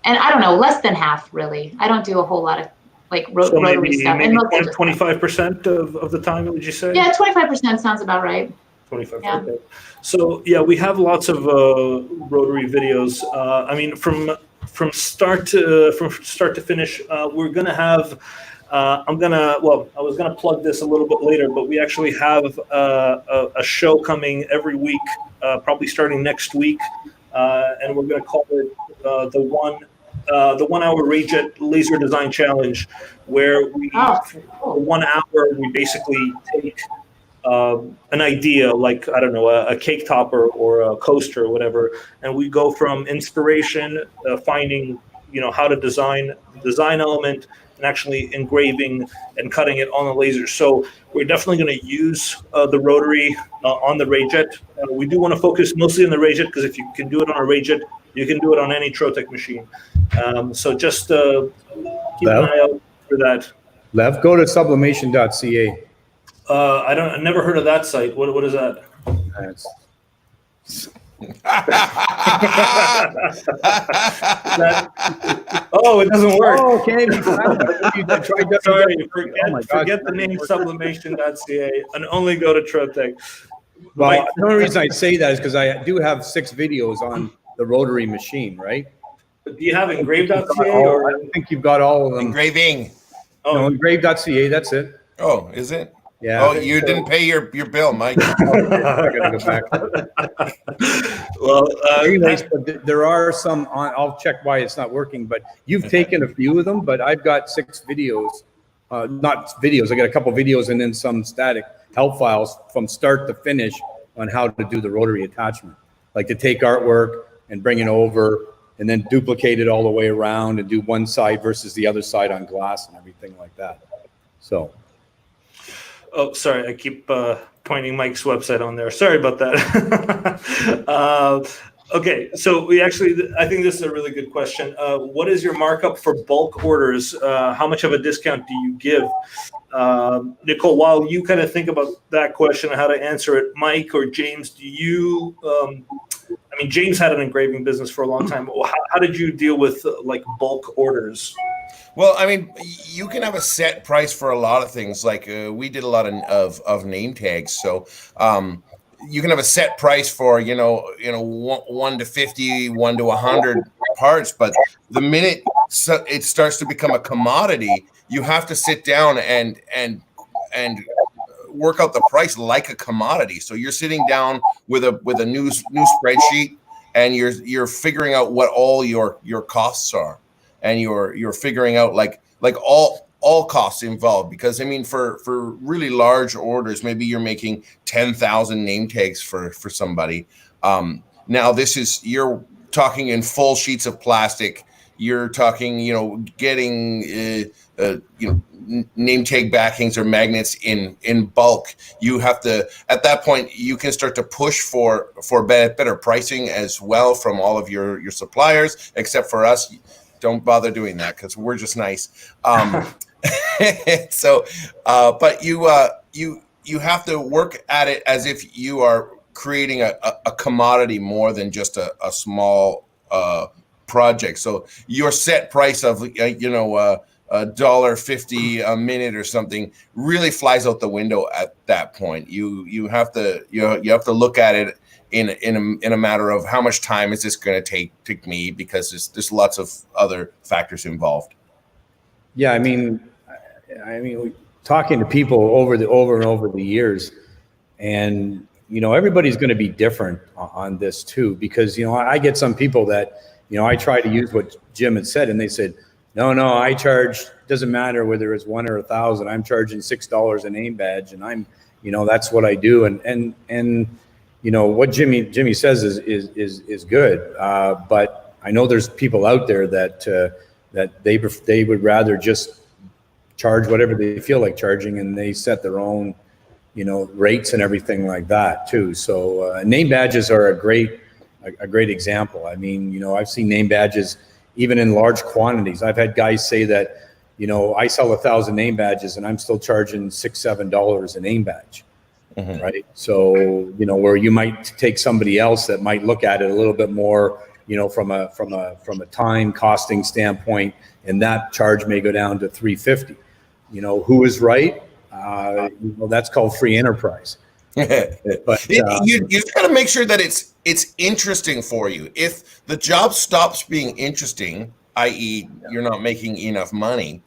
I don't know, less than half really. I don't do a whole lot of rotary stuff. Maybe 25% of the time, would you say? Yeah, 25% sounds about right. 25. Yeah. Okay. So yeah, we have lots of rotary videos. From start to finish, we're gonna have. I was gonna plug this a little bit later, but we actually have a show coming every week, probably starting next week, and we're gonna call it the 1 hour Rayjet Laser Design Challenge, where for 1 hour we basically take an idea, like I don't know, a cake topper or a coaster or whatever, and we go from inspiration, finding how to design the design element, and actually engraving and cutting it on the laser. So we're definitely going to use the rotary on the Rayjet. We do want to focus mostly on the Rayjet because if you can do it on a Rayjet, you can do it on any Trotec machine. So just keep an eye out for that. Lev, go to sublimation.ca. I never heard of that site. What is that? It doesn't work. Oh, okay. Sorry, forget the name sublimation.ca and only go to Trotec. Well, the only reason I say that is because I do have 6 videos on the rotary machine, right? Do you have engraved.ca? I don't think you've got all of them. Engraving. No, engraved.ca, that's it. Oh, is it? Yeah. Oh, you didn't pay your bill, Mike. I gotta go back. Well, anyways, but there are some I'll check why it's not working, but you've taken a few of them, but I've got 6 videos, not videos. I got a couple videos and then some static help files from start to finish on how to do the rotary attachment, like to take artwork and bring it over and then duplicate it all the way around and do one side versus the other side on glass and everything like that. So. Oh, sorry. I keep pointing Mike's website on there. Sorry about that. Okay, so I think this is a really good question. What is your markup for bulk orders? How much of a discount do you give? Nickole, while you kind of think about that question and how to answer it, Mike or James, do you, James had an engraving business for a long time. How did you deal with like bulk orders? Well, I mean, you can have a set price for a lot of things. Like we did a lot of name tags, so you can have a set price for 1 to 50, 1 to 100 parts. But the minute it starts to become a commodity, you have to sit down and work out the price like a commodity. So you're sitting down with a new spreadsheet, and you're figuring out what all your costs are. And you're figuring out like all costs involved, because I mean for really large orders, maybe you're making 10,000 name tags for somebody. Now you're talking in full sheets of plastic. You're talking getting name tag backings or magnets in bulk. You have to, at that point, you can start to push for better pricing as well from all of your suppliers, except for us. Don't bother doing that because we're just nice. So, but you have to work at it as if you are creating a commodity more than just a small project. So your set price of $1.50 a minute or something really flies out the window at that point. You have to look at it in a matter of how much time is this going to take me, because there's lots of other factors involved. Yeah, I mean, talking to people over and over the years, and everybody's going to be different on this too, because I get some people that I try to use what Jim had said, and they said, no, I charge, doesn't matter whether it's 1 or 1,000, I'm charging $6 a name badge, and I'm that's what I do, and what Jimmy says is good, but I know there's people out there that they would rather just charge whatever they feel like charging, and they set their own rates and everything like that too. So name badges are a great example. I mean, I've seen name badges even in large quantities. I've had guys say that I sell 1,000 name badges and I'm still charging $6-7 a name badge. Mm-hmm. Right. So, where you might take somebody else that might look at it a little bit more, from a time costing standpoint, and that charge may go down to $3.50. Who is right? That's called free enterprise. But you just got to make sure that it's interesting for you. If the job stops being interesting, i.e., you're not making enough money,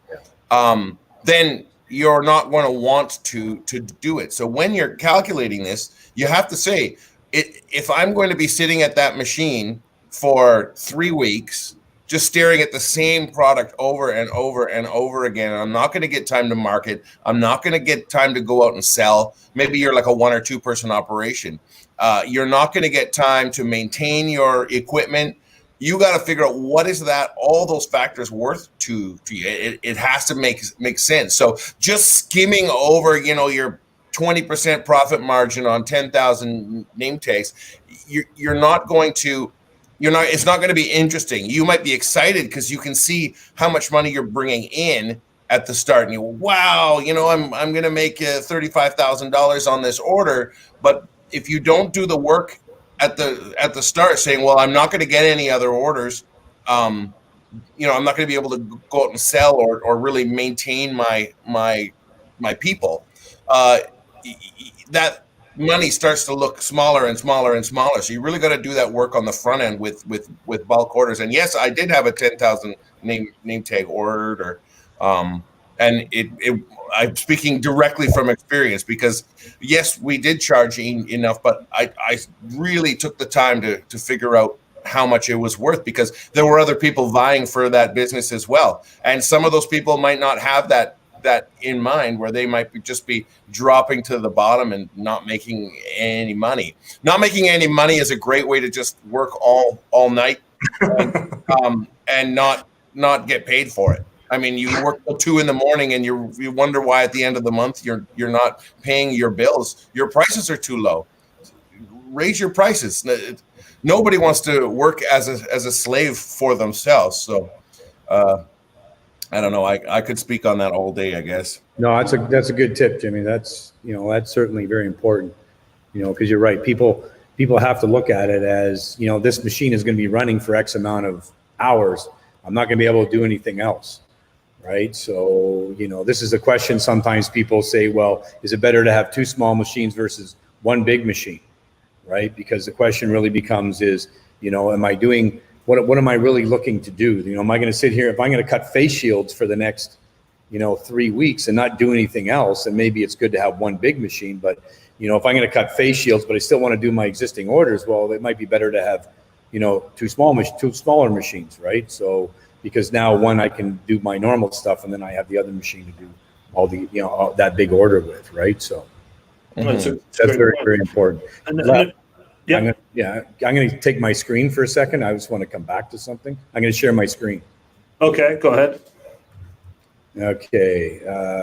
then you're not going to want to do it. So when you're calculating this, you have to say, if I'm going to be sitting at that machine for 3 weeks, just staring at the same product over and over and over again, I'm not going to get time to market. I'm not going to get time to go out and sell. Maybe you're like a 1 or 2 person operation. You're not going to get time to maintain your equipment. You got to figure out what is all those factors worth to you. It has to make sense. So just skimming over, your 20% profit margin on 10,000 name tags, it's not going to be interesting. You might be excited because you can see how much money you're bringing in at the start, and wow, I'm going to make $35,000 on this order. But if you don't do the work at the start, saying, well, I'm not going to get any other orders, I'm not going to be able to go out and sell or really maintain my people, that money starts to look smaller and smaller and smaller. So you really got to do that work on the front end with bulk orders. And yes, I did have a 10,000 name tag ordered, and I'm speaking directly from experience, because yes, we did charge enough, but I really took the time to figure out how much it was worth, because there were other people vying for that business as well. And some of those people might not have that in mind, where they might just be dropping to the bottom and not making any money. Not making any money is a great way to just work all night and not get paid for it. I mean, you work till 2 a.m. and you wonder why at the end of the month you're not paying your bills. Your prices are too low. raise your prices. Nobody wants to work as a slave for themselves. So I don't know. I could speak on that all day, I guess. No, that's a good tip, Jimmy. That's certainly very important, because you're right. People have to look at it as, this machine is going to be running for X amount of hours. I'm not going to be able to do anything else. Right. So, this is a question. Sometimes people say, well, is it better to have 2 small machines versus 1 big machine? Right. Because the question really becomes is, am I doing, what am I really looking to do? Am I going to sit here, if I'm going to cut face shields for the next, 3 weeks and not do anything else, and maybe it's good to have 1 big machine, but, if I'm going to cut face shields, but I still want to do my existing orders, well, it might be better to have, 2 smaller machines, right? So, because now one, I can do my normal stuff, and then I have the other machine to do all the, all that big order with, right? So that's very, very important. I'm going to take my screen for a second. I just want to come back to something. I'm going to share my screen. Okay, go ahead. Okay.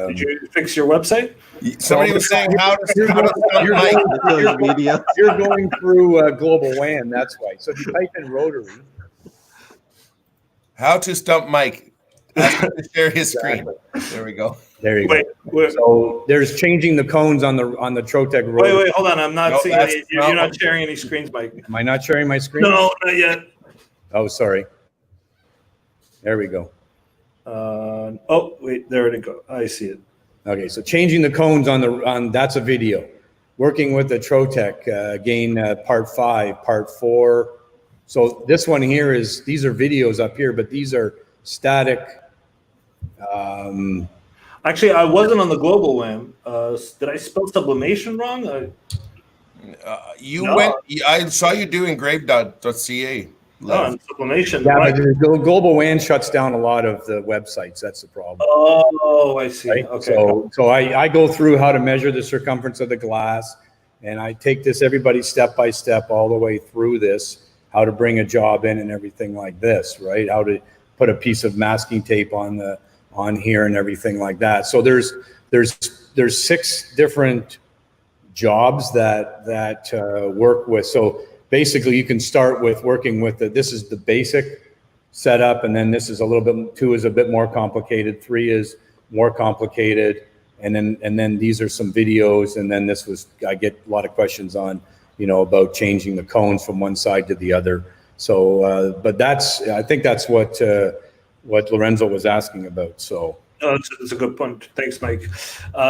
Did you fix your website? Somebody was saying you're going through Global WAN. That's why. So if you type in rotary. How to stump Mike. Ask him to share his screen. There we go. There you go. So there's changing the cones on the Trotec rotary. Wait, hold on. I'm not seeing any. You're not sharing any screens, Mike. Am I not sharing my screen? No, not yet. Oh, sorry. There we go. Wait, there it go. I see it. Okay, so changing the cones on that's a video. Working with the Trotec, again, part 5, part 4. So this one here these are videos up here, but these are static. Actually, I wasn't on the global WAM. Did I spell sublimation wrong? I saw you do engrave.ca. No, sublimation. Yeah, but the global WAN shuts down a lot of the websites. That's the problem. Oh, I see. Right? Okay. So I go through how to measure the circumference of the glass, and I take this everybody step by step all the way through this, how to bring a job in and everything like this, right? How to put a piece of masking tape on here and everything like that. So there's 6 different jobs that work with. So basically, you can start with working with this is the basic setup, and then this is a little bit, 2 is a bit more complicated, 3 is more complicated, and then these are some videos, and then I get a lot of questions on, about changing the cones from one side to the other. So, but I think that's what Lorenzo was asking about. So, it's a good point. Thanks, Mike.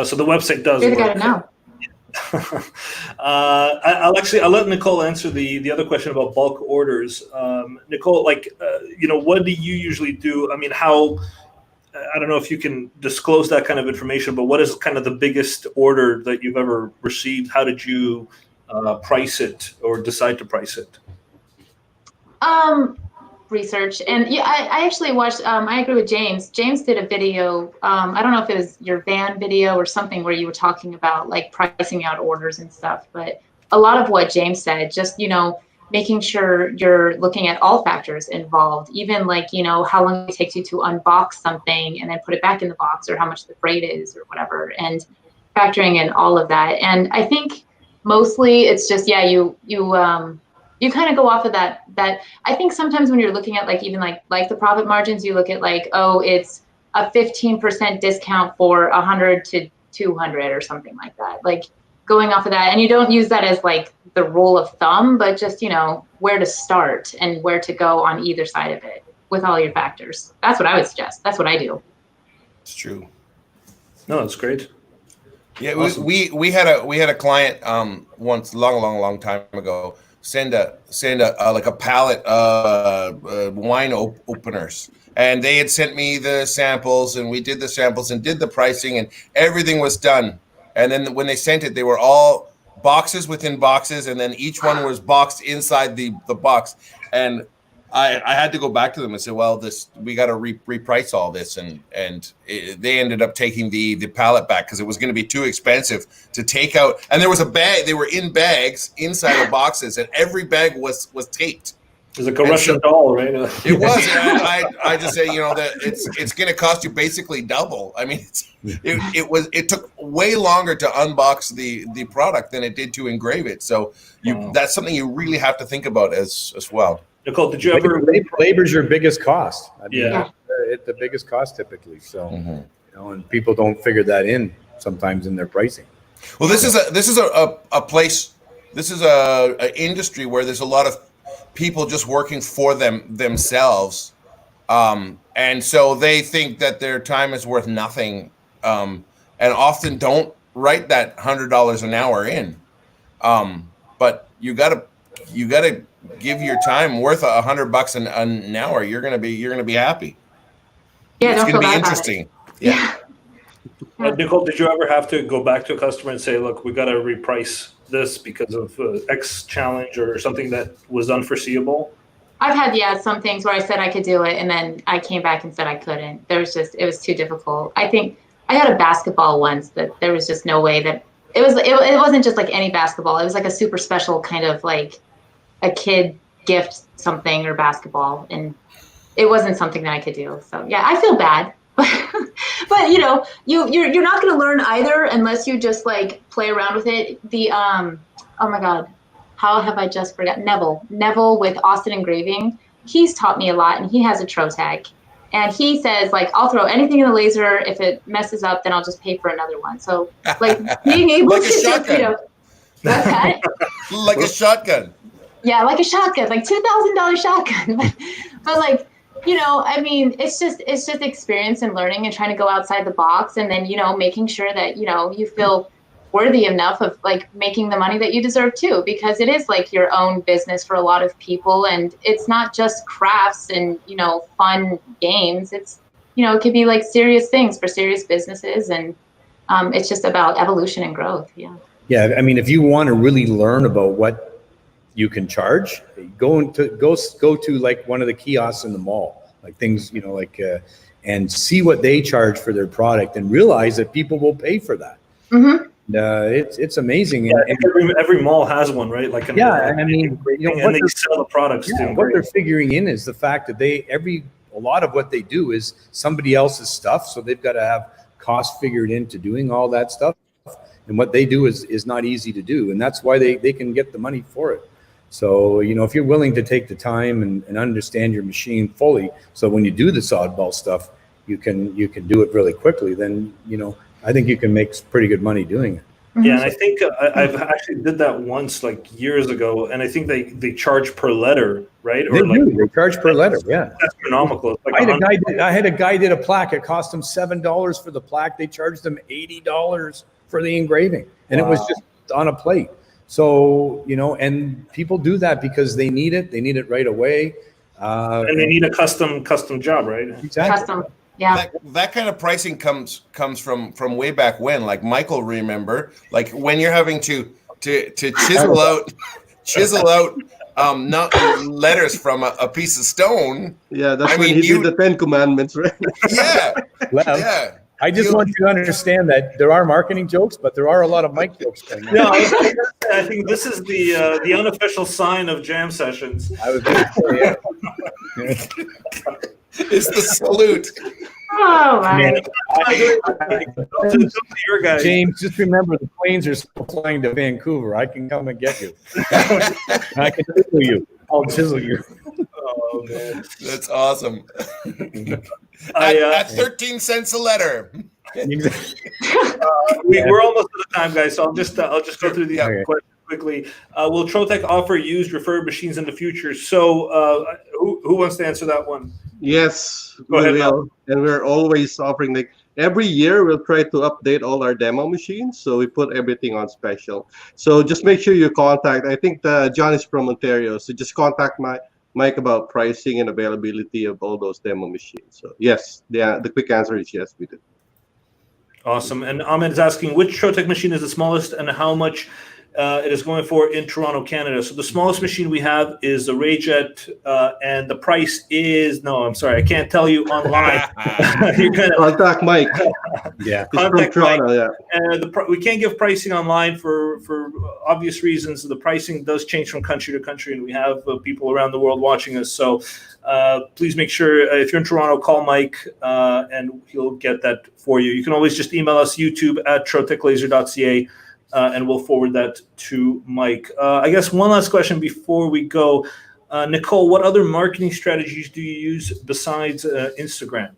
So the website does You're the work. guy to know. I'll let Nickole answer the other question about bulk orders. Nickole, what do you usually do? I mean, I don't know if you can disclose that kind of information, but what is kind of the biggest order that you've ever received? How did you price it or decide to price it? Research. And yeah, I actually watched, I agree with James. James did a video. I don't know if it was your van video or something where you were talking about like pricing out orders and stuff, but a lot of what James said, just, making sure you're looking at all factors involved, even like, how long it takes you to unbox something and then put it back in the box, or how much the freight is or whatever, and factoring in all of that. And I think mostly it's just, you kind of go off of that. I think sometimes when you're looking at like even like the profit margins, you look at like, oh, it's a 15% discount for 100 to 200 or something like that. Like going off of that, and you don't use that as like the rule of thumb, but just where to start and where to go on either side of it with all your factors. That's what I would suggest. That's what I do. It's true. No, that's great. Yeah, awesome. we had a client once long time ago send a like a pallet wine openers, and they had sent me the samples, and we did the samples and did the pricing, and everything was done. And then when they sent it, they were all boxes within boxes, and then each one was boxed inside the box. And I had to go back to them and say, well, we got to reprice all this, and they ended up taking the pallet back because it was going to be too expensive to take out. And there was a bag; they were in bags inside of boxes, and every bag was taped. It's like a Russian doll, right? It was. I just say, that it's going to cost you basically double. I mean, it took way longer to unbox the product than it did to engrave it. So that's something you really have to think about as well. Nickole, did you ever? Labor's your biggest cost. I mean, Yeah. it's the biggest cost typically. So and people don't figure that in sometimes in their pricing. Well, this is a place. This is a industry where there's a lot of people just working for themselves, and so they think that their time is worth nothing, and often don't write that $100 an hour in. But you gotta give your time worth $100 an hour. You're gonna be happy. Yeah, It's don't gonna feel be bad about it. interesting. Yeah. Nickole, did you ever have to go back to a customer and say, look, we got to reprice this because of X challenge or something that was unforeseeable? I've had, some things where I said I could do it, and then I came back and said I couldn't. It was too difficult. I think I had a basketball once that there was just no way that it wasn't just like any basketball. It was like a super special kind of like a kid gift something or basketball, and it wasn't something that I could do. So yeah, I feel bad. But you're not going to learn either unless you just like play around with it. Oh my God, how have I just forgotten? Neville with Austin Engraving. He's taught me a lot, and he has a Trotec, and he says like, I'll throw anything in the laser. If it messes up, then I'll just pay for another one. So like being able Like to a just, shotgun. what's that? Like a shotgun. Yeah, like a shotgun, like $2,000 shotgun. but like, I mean, it's just experience and learning and trying to go outside the box, and then, making sure that, you feel worthy enough of like making the money that you deserve too, because it is like your own business for a lot of people. And it's not just crafts and, fun games. It's, it could be like serious things for serious businesses. And it's just about evolution and growth. Yeah. Yeah. I mean, if you want to really learn about what you can charge, go to like one of the kiosks in the mall, like things, and see what they charge for their product, and realize that people will pay for that. Mm-hmm. It's amazing. Yeah, every mall has one, right? Like, and I mean, and they sell the products too. What they're figuring in is the fact that a lot of what they do is somebody else's stuff, so they've got to have costs figured into doing all that stuff. And what they do is not easy to do, and that's why they can get the money for it. So, if you're willing to take the time and understand your machine fully, so when you do the oddball stuff, you can do it really quickly, then, I think you can make pretty good money doing it. Yeah, and I think I've actually did that once, like years ago, and I think they charge per letter, right? They charge per letter, yeah. That's phenomenal. Like I had a guy did a plaque. It cost him $7 for the plaque. They charged him $80 for the engraving, and It was just on a plate. So, and people do that because they need it. They need it right away. And they need a custom job, right? Exactly. Custom. Yeah. That kind of pricing comes from way back when, like Michael, remember, like when you're having to chisel out not letters from a piece of stone. Yeah, that's when he did the 10 Commandments, right? Yeah. Yeah. I just want you to understand that there are marketing jokes, but there are a lot of mic jokes going on. No, I think this is the unofficial sign of jam sessions. I was going to say, It's the salute. Oh my. Your guys. James, just remember the planes are still flying to Vancouver. I can come and get you. I can chisel you. I'll chisel you. Oh man, that's awesome. At 13 cents a letter. We're almost out of time, guys. So I'll just go through these questions quickly. Will Trotec offer used refurbished machines in the future? So who wants to answer that one? Yes, Go ahead, will. And we're always offering, like every year we'll try to update all our demo machines, so we put everything on special. So just make sure you contact, I think John is from Ontario, so just contact Mike about pricing and availability of all those demo machines. So yes, the quick answer is yes, we do. Awesome. And Ahmed is asking, which Trotec machine is the smallest, and how much It is going for in Toronto, Canada. So the smallest machine we have is the Rayjet, and the price is, no, I'm sorry, I can't tell you online. You're gonna Contact Mike. Yeah. He's from contact Mike. Toronto, yeah. We can't give pricing online for obvious reasons. The pricing does change from country to country, and we have people around the world watching us. So please make sure, if you're in Toronto, call Mike, and he'll get that for you. You can always just email us, youtube@troteclaser.ca, and we'll forward that to Mike. I guess one last question before we go. Nickole, what other marketing strategies do you use besides Instagram?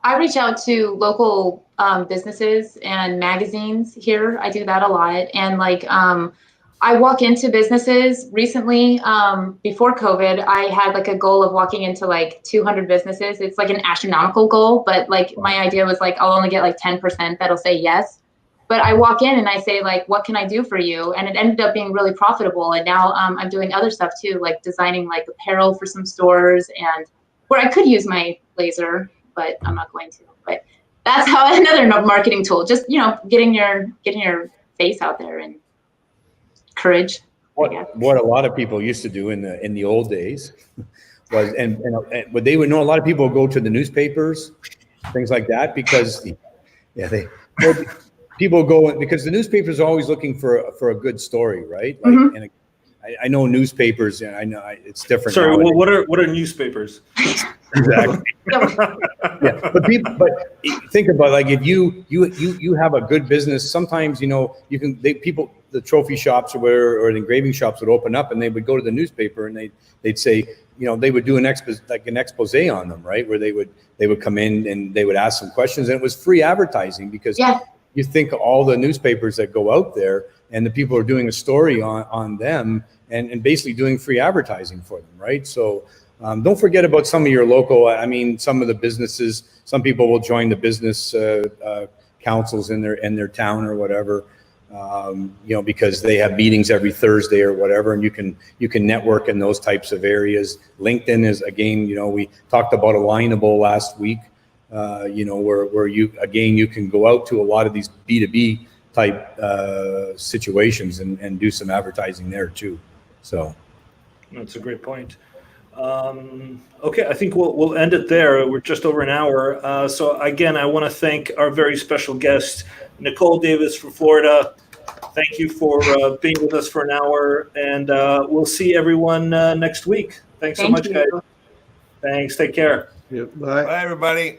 I reach out to local businesses and magazines here. I do that a lot. And like, I walk into businesses recently. Before COVID, I had like a goal of walking into like 200 businesses. It's like an astronomical goal, but like my idea was like, I'll only get like 10% that'll say yes. But I walk in and I say like, what can I do for you? And it ended up being really profitable. And now I'm doing other stuff too, like designing like apparel for some stores, and where I could use my laser, but I'm not going to. But that's how another marketing tool, just, you know, getting your face out there and courage. What a lot of people used to do in the old days was, and what they would know, a lot of people would go to the newspapers, things like that, because people go, because the newspapers are always looking for a good story, right? Like, Mm-hmm. and I know newspapers, and I know it's different. Sorry, nowadays. what are newspapers? Exactly. Yeah, but think about, like, if you have a good business, sometimes, you know, you can, the trophy shops or whatever, or the engraving shops would open up, and they would go to the newspaper and they'd say, you know, they would do an expose on them, right? Where they would come in and they would ask some questions, and it was free advertising, because you think all the newspapers that go out there and the people are doing a story on them and basically doing free advertising for them, right? So don't forget about some of your local, I mean, some of the businesses, some people will join the business councils in their town or whatever, you know, because they have meetings every Thursday or whatever, and you can network in those types of areas. LinkedIn is, again, you know, we talked about Alignable last week, you know, where you can go out to a lot of these B2B type situations and do some advertising there too. So that's a great point. Okay, I think we'll end it there. We're just over an hour. So again, I want to thank our very special guest, Nickole Davis from Florida. Thank you for being with us for an hour, and we'll see everyone next week. Thanks so much, guys. Thanks. Take care. Yeah, bye. Bye, everybody.